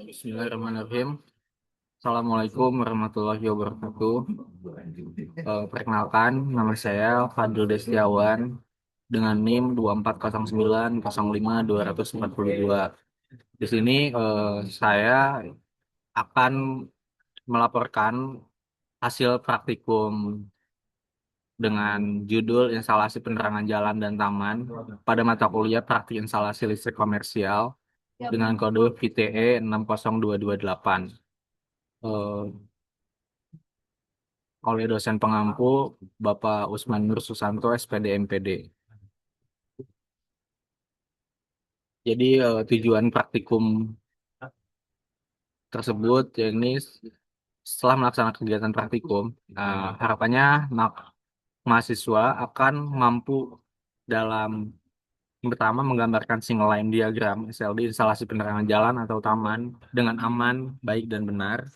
Bismillahirrahmanirrahim. Assalamualaikum warahmatullahi wabarakatuh. Perkenalkan, nama saya Fadil Destiawan dengan NIM 2409052242. Di sini saya akan melaporkan hasil praktikum dengan judul Instalasi Penerangan Jalan dan Taman pada mata kuliah Praktik Instalasi Listrik Komersial dengan kode VTE 60228. Oleh dosen pengampu Bapak Usman Nur Susanto SPD MPD. Jadi tujuan praktikum tersebut ini setelah melaksanakan kegiatan praktikum, harapannya mahasiswa akan mampu dalam yang pertama menggambarkan single line diagram SLD instalasi penerangan jalan atau taman dengan aman, baik dan benar.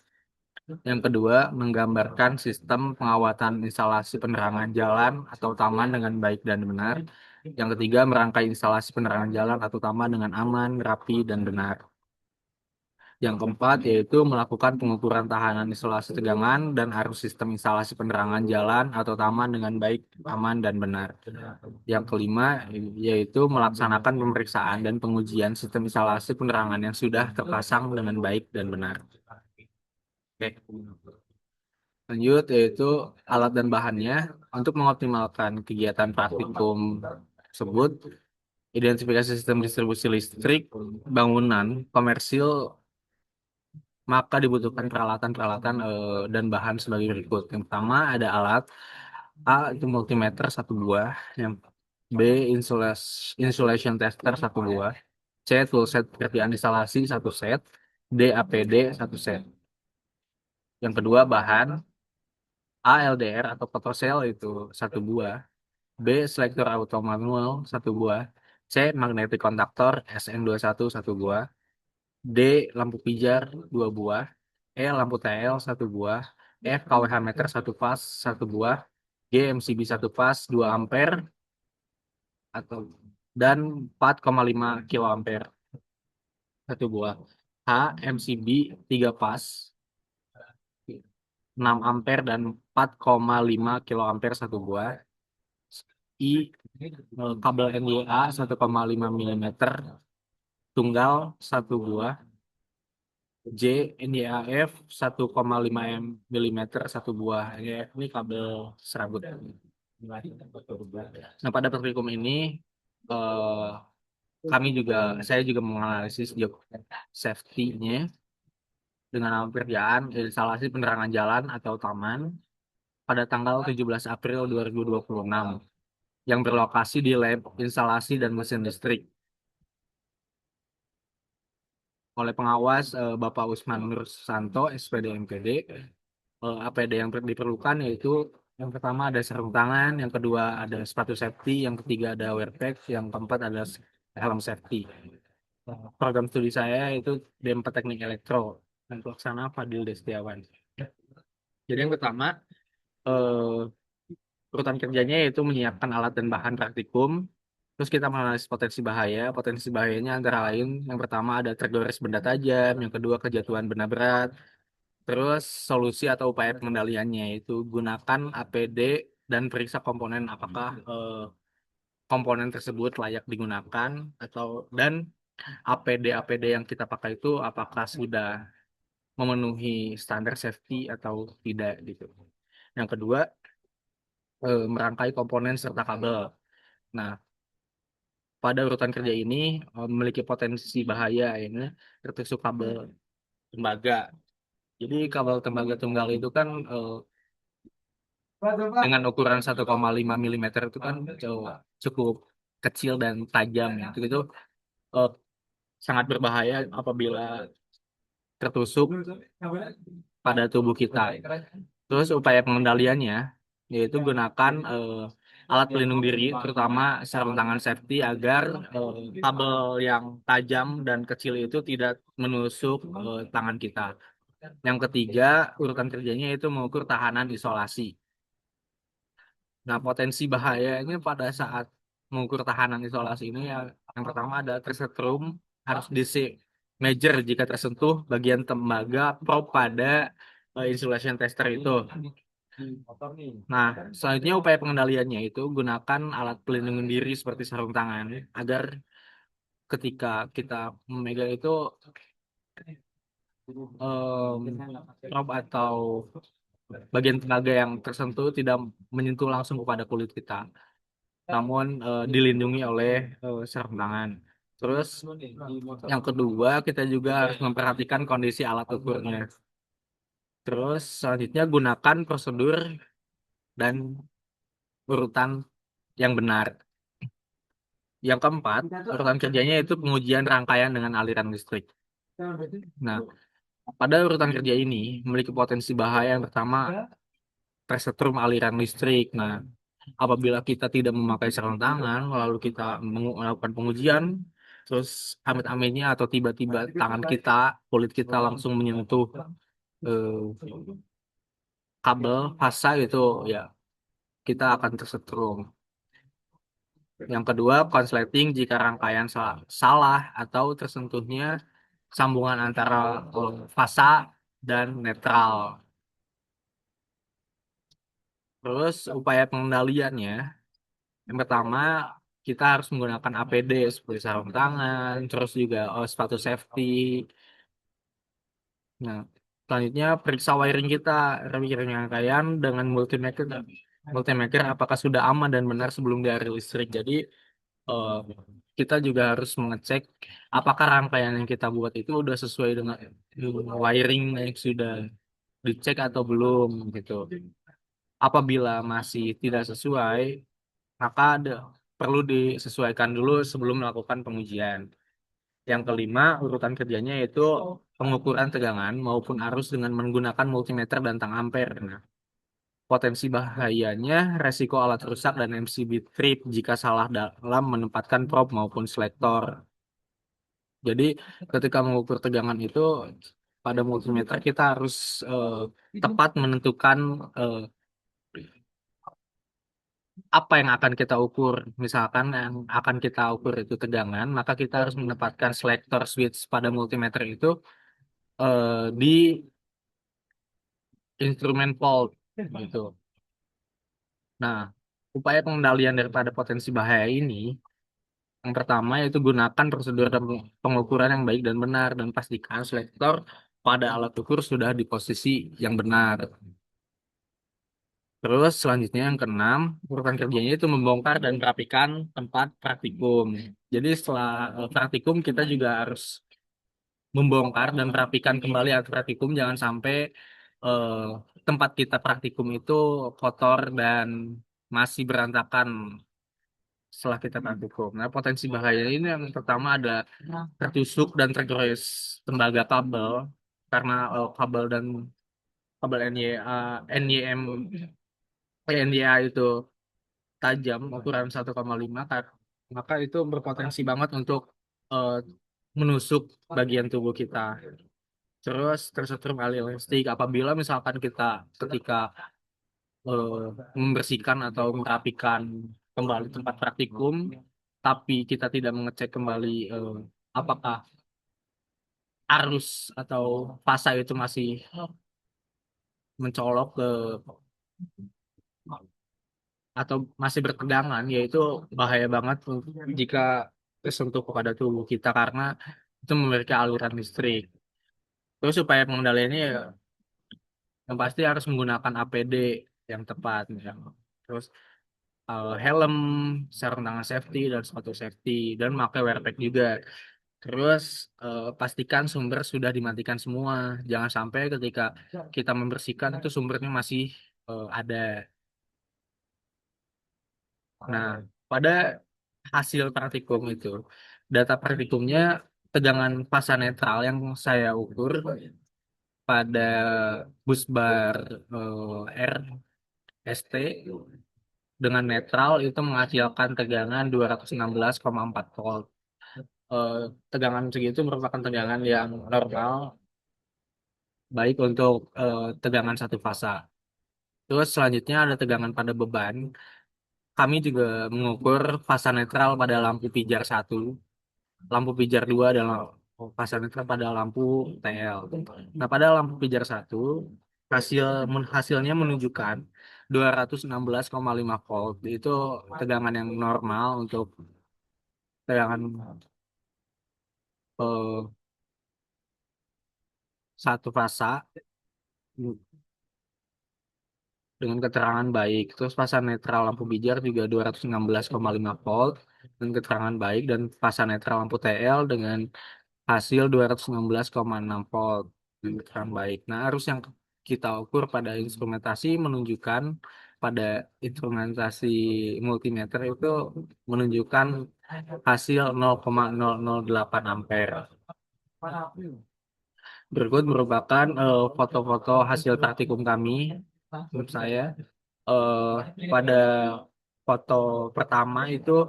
Yang kedua, menggambarkan sistem pengawatan instalasi penerangan jalan atau taman dengan baik dan benar. Yang ketiga, merangkai instalasi penerangan jalan atau taman dengan aman, rapi, dan benar. Yang keempat, yaitu melakukan pengukuran tahanan isolasi tegangan dan arus sistem instalasi penerangan jalan atau taman dengan baik, aman, dan benar. Yang kelima, yaitu melaksanakan pemeriksaan dan pengujian sistem instalasi penerangan yang sudah terpasang dengan baik dan benar. Oke. Lanjut yaitu alat dan bahannya untuk mengoptimalkan kegiatan praktikum tersebut, identifikasi sistem distribusi listrik, bangunan, komersil, maka dibutuhkan peralatan-peralatan dan bahan sebagai berikut. Yang pertama ada alat A itu multimeter satu buah, yang B insulation tester satu buah, C toolset pengerjaan instalasi satu set, D APD satu set. Yang kedua bahan A LDR atau photocell itu satu buah, B selektor auto manual satu buah, C magnetic conductor SN21 satu buah, D lampu pijar dua buah, E lampu TL satu buah, F kWh meter satu fas satu buah, G MCB satu fas 2 ampere atau dan 4,5 kiloampere satu buah, H MCB 3 fas 6 ampere dan 4,5 kiloampere satu buah, I kabel NYA 1,5 milimeter tunggal satu buah, J NYAF 1,5 milimeter satu buah. Ini kabel serabut. Nah, pada praktikum ini eh, saya juga menganalisis job safety-nya dengan nama pekerjaan instalasi penerangan jalan atau taman pada tanggal 17 April 2026 yang berlokasi di lab instalasi dan mesin listrik oleh pengawas Bapak Usman Nur Santo SPD MPD. APD yang diperlukan yaitu yang pertama ada sarung tangan, yang kedua ada sepatu safety, yang ketiga ada wear pack, yang keempat ada helm safety. Program studi saya itu D4 Teknik Elektro dan pelaksana Fadil Destiawan. Jadi yang pertama urutan kerjanya yaitu menyiapkan alat dan bahan praktikum. Terus kita menganalisis potensi bahaya. Potensi bahayanya antara lain yang pertama ada tergores benda tajam, yang kedua kejatuhan benda berat. Terus solusi atau upaya pengendaliannya itu gunakan APD dan periksa komponen apakah komponen tersebut layak digunakan atau dan APD yang kita pakai itu apakah sudah memenuhi standar safety atau tidak gitu. Yang kedua merangkai komponen serta kabel. Nah, pada urutan kerja ini memiliki potensi bahaya ini tertusuk kabel tembaga. Jadi kabel tembaga tunggal itu kan dengan ukuran 1,5 milimeter itu kan cukup kecil dan tajam ya. Itu eh, sangat berbahaya apabila tertusuk pada tubuh kita. Terus upaya pengendaliannya yaitu gunakan alat pelindung diri, terutama sarung tangan safety agar kabel yang tajam dan kecil itu tidak menusuk tangan kita. Yang ketiga, urutan kerjanya itu mengukur tahanan isolasi. Nah, potensi bahayanya pada saat mengukur tahanan isolasi ini ya, yang pertama ada tersetrum harus DC major jika tersentuh bagian tembaga probe pada insulation tester itu. Nah, selanjutnya upaya pengendaliannya itu gunakan alat pelindung diri seperti sarung tangan agar ketika kita memegang itu probe atau bagian tenaga yang tersentuh tidak menyentuh langsung kepada kulit kita, namun dilindungi oleh sarung tangan. Terus yang kedua kita juga harus memperhatikan kondisi alat ukurnya. Terus selanjutnya gunakan prosedur dan urutan yang benar. Yang keempat, urutan kerjanya itu pengujian rangkaian dengan aliran listrik. Nah, pada urutan kerja ini memiliki potensi bahaya yang pertama tersetrum aliran listrik. Nah, apabila kita tidak memakai sarung tangan, lalu kita melakukan pengujian, terus amit-amitnya atau tiba-tiba tangan kita, kulit kita langsung menyentuh eh, kabel fasa itu, ya kita akan tersetrum. Yang kedua, konsleting jika rangkaian salah atau tersentuhnya sambungan antara fasa dan netral. Terus upaya pengendaliannya, yang pertama kita harus menggunakan APD seperti sarung tangan, terus juga sepatu safety. Nah, selanjutnya periksa wiring kita, wiring rangkaian dengan multimeter. Multimeter apakah sudah aman dan benar sebelum dialiri listrik. Jadi eh, kita juga harus mengecek apakah rangkaian yang kita buat itu udah sesuai dengan wiring yang sudah dicek atau belum gitu. Apabila masih tidak sesuai, maka perlu disesuaikan dulu sebelum melakukan pengujian. Yang kelima, urutan kerjanya yaitu pengukuran tegangan maupun arus dengan menggunakan multimeter dan tang ampere. Nah, potensi bahayanya, resiko alat rusak dan MCB trip jika salah dalam menempatkan probe maupun selektor. Jadi, ketika mengukur tegangan itu, pada multimeter kita harus tepat menentukan eh, apa yang akan kita ukur. Misalkan yang akan kita ukur itu tegangan, maka kita harus menempatkan selektor switch pada multimeter itu di instrumen volt gitu. Nah, upaya pengendalian daripada potensi bahaya ini, yang pertama yaitu gunakan prosedur dan pengukuran yang baik dan benar dan pastikan selektor pada alat ukur sudah di posisi yang benar. Terus selanjutnya yang keenam, urutan kerjanya itu membongkar dan merapikan tempat praktikum. Jadi setelah praktikum kita juga harus membongkar dan merapikan kembali alat praktikum, jangan sampai eh, tempat kita praktikum itu kotor dan masih berantakan setelah kita praktikum. Nah, potensi bahaya ini yang pertama ada tertusuk dan tergores tembaga kabel karena kabel dan kabel NYM NDA itu tajam ukuran 1,5 kan, maka itu berpotensi banget untuk eh, menusuk bagian tubuh kita. Terus tersetrum aliran listrik apabila misalkan kita ketika eh, membersihkan atau merapikan kembali tempat praktikum, tapi kita tidak mengecek kembali apakah arus atau fasa itu masih mencolok ke atau masih bertegangan, yaitu bahaya banget jika tersentuh kepada tubuh kita karena itu memiliki aliran listrik. Terus supaya pengendaliannya ya, yang pasti harus menggunakan APD yang tepat, ya. Terus helm, sarung tangan safety dan sepatu safety dan pakai wear pack juga. Terus pastikan sumber sudah dimatikan semua. Jangan sampai ketika kita membersihkan itu sumbernya masih ada. Nah, pada hasil praktikum itu, data praktikumnya tegangan fasa netral yang saya ukur pada bus bar RST dengan netral itu menghasilkan tegangan 216,4 volt. Eh, Tegangan segitu merupakan tegangan yang normal, baik untuk tegangan satu fasa. Terus selanjutnya ada tegangan pada beban. kami juga mengukur fasa netral pada lampu pijar satu, lampu pijar dua adalah fasa netral pada lampu TL. Nah, pada lampu pijar satu, hasilnya menunjukkan 216,5 volt. Itu tegangan yang normal untuk tegangan eh, satu fasa dengan keterangan baik. Terus fasa netral lampu bijar juga 216,5 volt dengan keterangan baik, dan fasa netral lampu TL dengan hasil 216,6 volt dengan keterangan baik. Nah, arus yang kita ukur pada instrumentasi menunjukkan pada instrumentasi multimeter itu menunjukkan hasil 0,008 ampere. Berikut merupakan foto-foto hasil praktikum kami, menurut saya. Pada foto pertama itu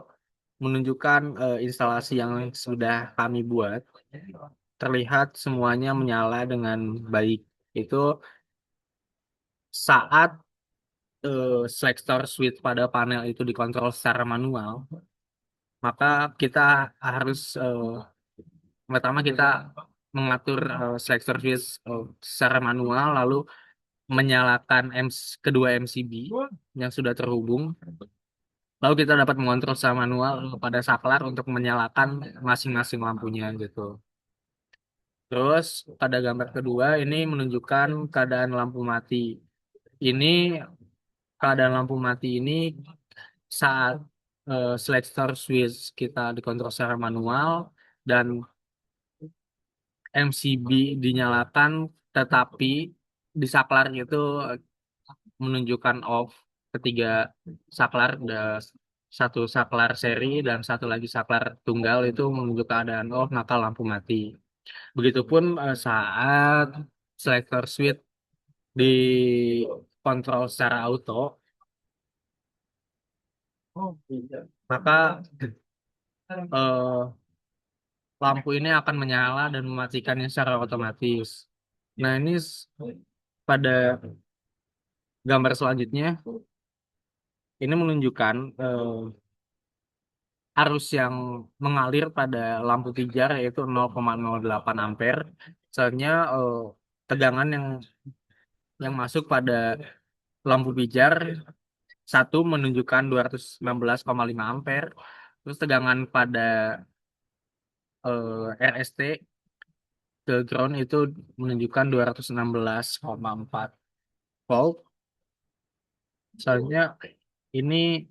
menunjukkan instalasi yang sudah kami buat. Terlihat semuanya menyala dengan baik. Itu saat selector switch pada panel itu dikontrol secara manual, maka kita harus pertama kita mengatur selector switch secara manual, lalu menyalakan kedua MCB yang sudah terhubung. Lalu kita dapat mengontrol secara manual pada saklar untuk menyalakan masing-masing lampunya gitu. Terus pada gambar kedua ini menunjukkan keadaan lampu mati. Ini keadaan lampu mati ini saat selector switch kita dikontrol secara manual dan MCB dinyalakan, tetapi di saklar itu menunjukkan off. Ketiga saklar, ada satu saklar seri dan satu lagi saklar tunggal itu menunjuk keadaan off, maka lampu mati. Begitupun saat selector switch dikontrol secara auto, maka eh, lampu ini akan menyala dan mematikannya secara otomatis. Nah, ini pada gambar selanjutnya ini menunjukkan arus yang mengalir pada lampu pijar yaitu 0,08 ampere. Soalnya tegangan yang masuk pada lampu pijar satu menunjukkan 216,5 ampere. Terus tegangan pada RST ke ground itu menunjukkan 216,4 volt. Soalnya ini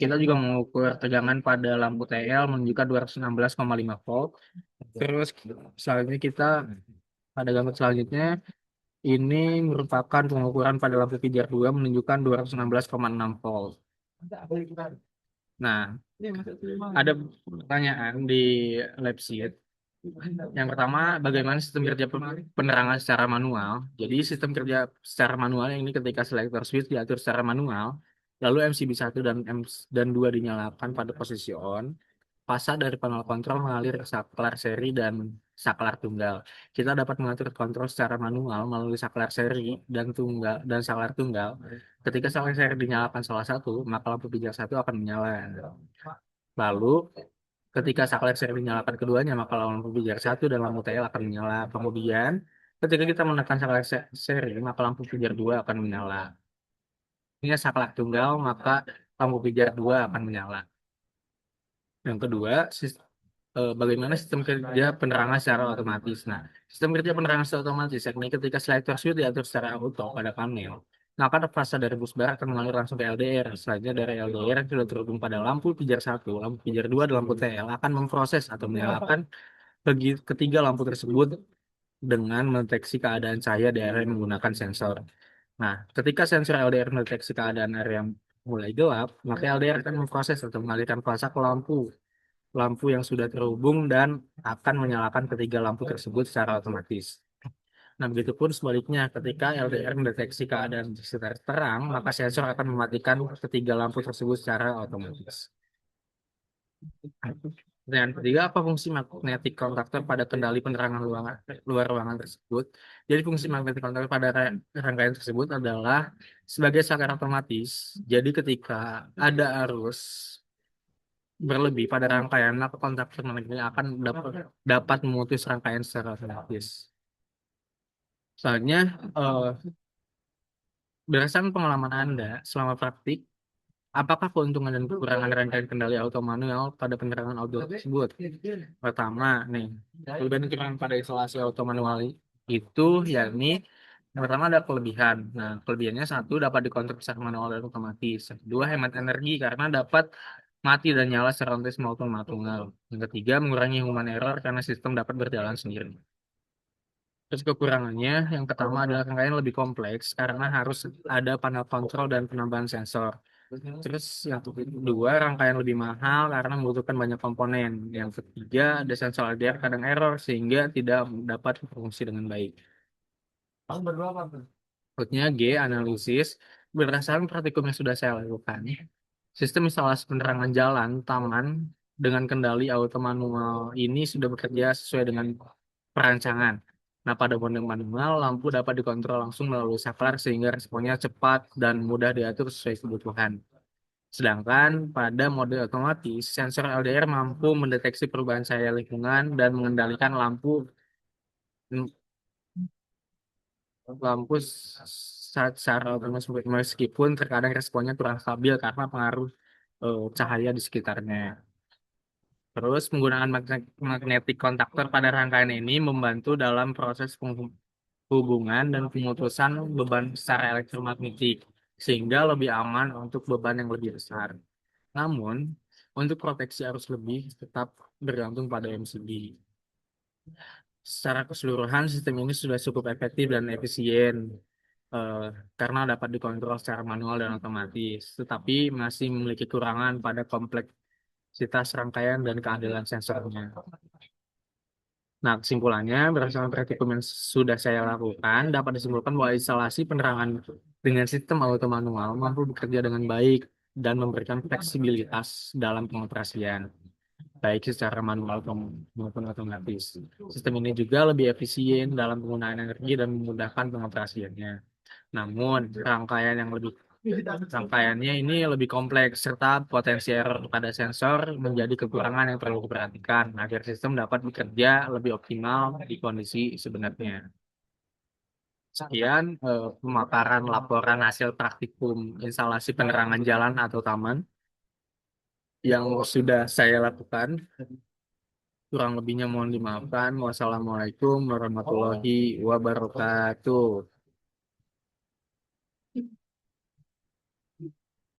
kita juga mengukur tegangan pada lampu TL menunjukkan 216,5 volt. Terus selanjutnya kita pada gambar selanjutnya ini merupakan pengukuran pada lampu pijar 2 menunjukkan 216,6 volt. Nah, ada pertanyaan di lab sheet. Yang pertama, bagaimana sistem kerja penerangan secara manual? Jadi sistem kerja secara manual ini ketika selector switch diatur secara manual, lalu MCB 1 dan 2 dinyalakan pada posisi on, fasa dari panel kontrol mengalir ke saklar seri dan saklar tunggal. Kita dapat mengatur kontrol secara manual melalui saklar seri dan saklar tunggal. Ketika saklar seri dinyalakan salah satu, maka lampu pijar satu akan menyala. Lalu ketika saklar seri dinyalakan keduanya, maka lampu pijar satu dan lampu TL akan menyala. Kemudian ketika kita menekan saklar seri, maka lampu pijar dua akan menyala. Ini saklar tunggal, maka lampu pijar dua akan menyala. Yang kedua, bagaimana sistem kerja penerangan secara otomatis. Nah, sistem kerja penerangan secara otomatis yakni ketika selector switch diatur secara auto pada panel, maka fase dari bus bar akan mengalir langsung ke LDR. Selanjutnya dari LDR yang sudah terhubung pada lampu pijar satu, lampu pijar dua, dan lampu TL akan memproses atau menyalakan ketiga lampu tersebut dengan mendeteksi keadaan cahaya di area yang menggunakan sensor. Nah, ketika sensor LDR mendeteksi keadaan area yang mulai gelap, maka LDR akan memproses atau mengalirkan fasa ke lampu yang sudah terhubung dan akan menyalakan ketiga lampu tersebut secara otomatis. Nah, begitupun sebaliknya, ketika LDR mendeteksi keadaan sekitar terang, maka sensor akan mematikan ketiga lampu tersebut secara otomatis. Pertanyaan ketiga, apa fungsi magnetic contactor pada kendali penerangan luar ruangan tersebut? Jadi fungsi magnetic contactor pada rangkaian tersebut adalah sebagai saklar otomatis. Jadi ketika ada arus berlebih pada rangkaian, maka kontaktor magnetik ini akan dapat memutus rangkaian secara otomatis. Soalnya, eh, berdasarkan pengalaman Anda selama praktik, apakah keuntungan dan kekurangan rangkaian kendali auto manual pada penerangan outdoor tersebut? Pertama, nih, kelebihan dan kekurangan pada instalasi auto manual itu yakni yang pertama ada kelebihan. Nah, kelebihannya satu dapat dikontrol secara manual dan otomatis. Yang kedua, hemat energi karena dapat mati dan nyala secara otomatis maupun manual. Yang ketiga, mengurangi human error karena sistem dapat berjalan sendiri. Terus kekurangannya, yang pertama adalah rangkaian lebih kompleks karena harus ada panel kontrol dan penambahan sensor. Terus yang kedua, rangkaian lebih mahal karena membutuhkan banyak komponen. Yang ketiga, ada sensor LDR kadang error sehingga tidak dapat berfungsi dengan baik. Berikutnya G, analisis. Berdasarkan praktikum yang sudah saya lakukan, sistem instalasi penerangan jalan, taman, dengan kendali auto manual ini sudah bekerja sesuai dengan perancangan. Nah, pada mode manual, lampu dapat dikontrol langsung melalui saklar sehingga responnya cepat dan mudah diatur sesuai kebutuhan. Sedangkan pada mode otomatis, sensor LDR mampu mendeteksi perubahan cahaya lingkungan dan mengendalikan lampu secara otomatis meskipun terkadang responnya kurang stabil karena pengaruh cahaya di sekitarnya. Terus menggunakan magnetic contactor pada rangkaian ini membantu dalam proses penghubungan dan pemutusan beban secara elektromagnetik sehingga lebih aman untuk beban yang lebih besar. Namun, untuk proteksi arus lebih tetap bergantung pada MCB. Secara keseluruhan, sistem ini sudah cukup efektif dan efisien eh, karena dapat dikontrol secara manual dan otomatis, tetapi masih memiliki kekurangan pada kompleksitas rangkaian dan keadilan sensornya. Nah, kesimpulannya, berdasarkan praktikum yang sudah saya lakukan, dapat disimpulkan bahwa instalasi penerangan dengan sistem auto manual mampu bekerja dengan baik dan memberikan fleksibilitas dalam pengoperasian, baik secara manual maupun otomatis. Sistem ini juga lebih efisien dalam penggunaan energi dan memudahkan pengoperasiannya. Namun, rangkaiannya ini lebih kompleks serta potensi error pada sensor menjadi kekurangan yang perlu diperhatikan agar sistem dapat bekerja lebih optimal di kondisi sebenarnya. Sekian pemaparan laporan hasil praktikum instalasi penerangan jalan atau taman yang sudah saya lakukan. Kurang lebihnya mohon dimaafkan. Wassalamualaikum warahmatullahi wabarakatuh.